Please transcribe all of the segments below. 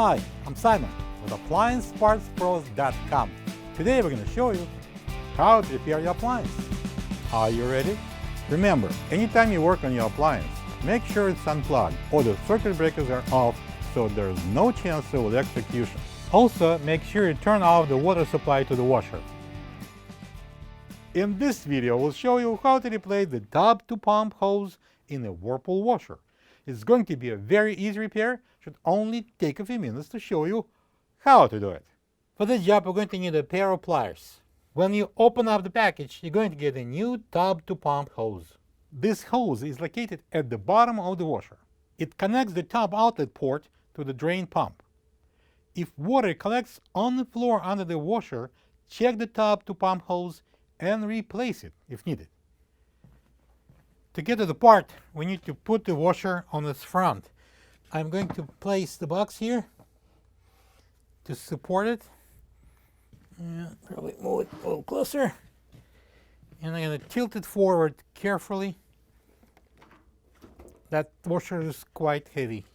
Hi, I'm Simon with AppliancePartsPros.com. Today we're going to show you how to repair your appliance. Are you ready? Remember, anytime you work on your appliance, make sure it's unplugged or the circuit breakers are off so there's no chance of electrocution. Also, make sure you turn off the water supply to the washer. In this video, we'll show you how to replace the tub-to-pump hose in a Whirlpool washer. It's going to be a very easy repair, should only take a few minutes to show you how to do it. For this job, we're going to need a pair of pliers. When you open up the package, you're going to get a new tub-to-pump hose. This hose is located at the bottom of the washer. It connects the tub outlet port to the drain pump. If water collects on the floor under the washer, check the tub-to-pump hose and replace it if needed. To get to the part, we need to put the washer on its front. I'm going to place the box here to support it. And probably move it a little closer. And I'm going to tilt it forward carefully. That washer is quite heavy.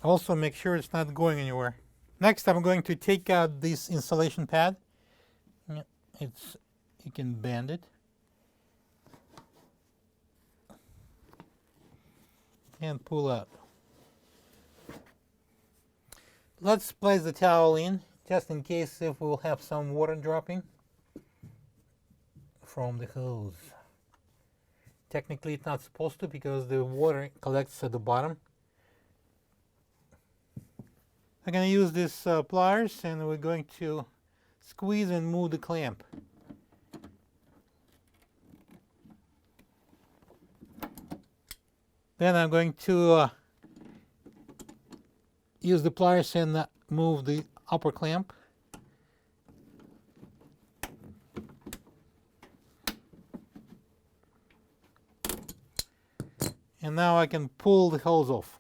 Also make sure it's not going anywhere. Next, I'm going to take out this insulation pad. You can bend it. And pull out. Let's place the towel in, just in case if we'll have some water dropping from the hose. Technically, it's not supposed to because the water collects at the bottom. I'm going to use these pliers and we're going to squeeze and move the clamp. Then I'm going to use the pliers and move the upper clamp. And now I can pull the hose off.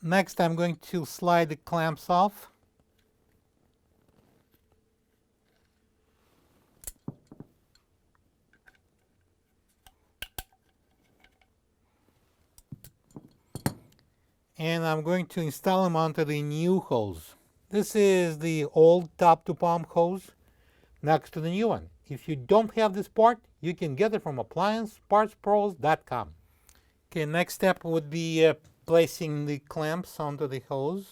Next, I'm going to slide the clamps off. And I'm going to install them onto the new hose. This is the old tub-to-pump hose next to the new one. If you don't have this part, you can get it from AppliancePartsPros.com. Okay, next step would be placing the clamps onto the hose.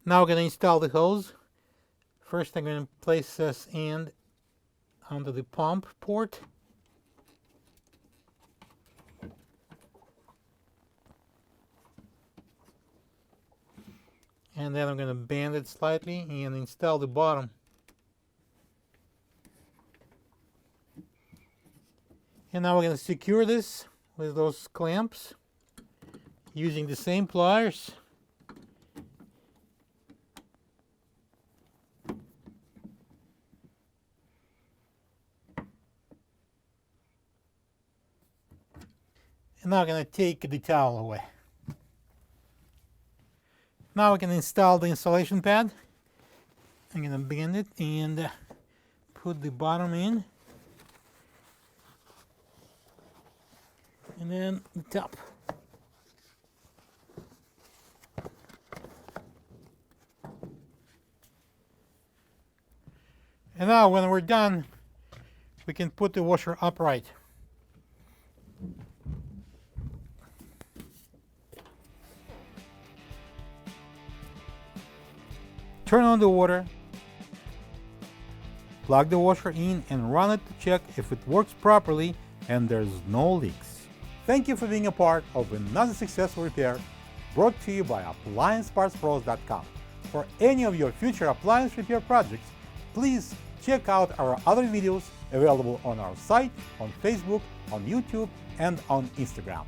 Now we're going to install the hose. First, I'm going to place this end onto the pump port. And then I'm going to bend it slightly and install the bottom. And now we're going to secure this with those clamps using the same pliers. And now I'm going to take the towel away. Now we can install the insulation pad. I'm going to bend it and put the bottom in. And then the top. And now when we're done, we can put the washer upright. Turn on the water, plug the washer in and run it to check if it works properly and there's no leaks. Thank you for being a part of another successful repair brought to you by AppliancePartsPros.com. For any of your future appliance repair projects, please check out our other videos available on our site, on Facebook, on YouTube, and on Instagram.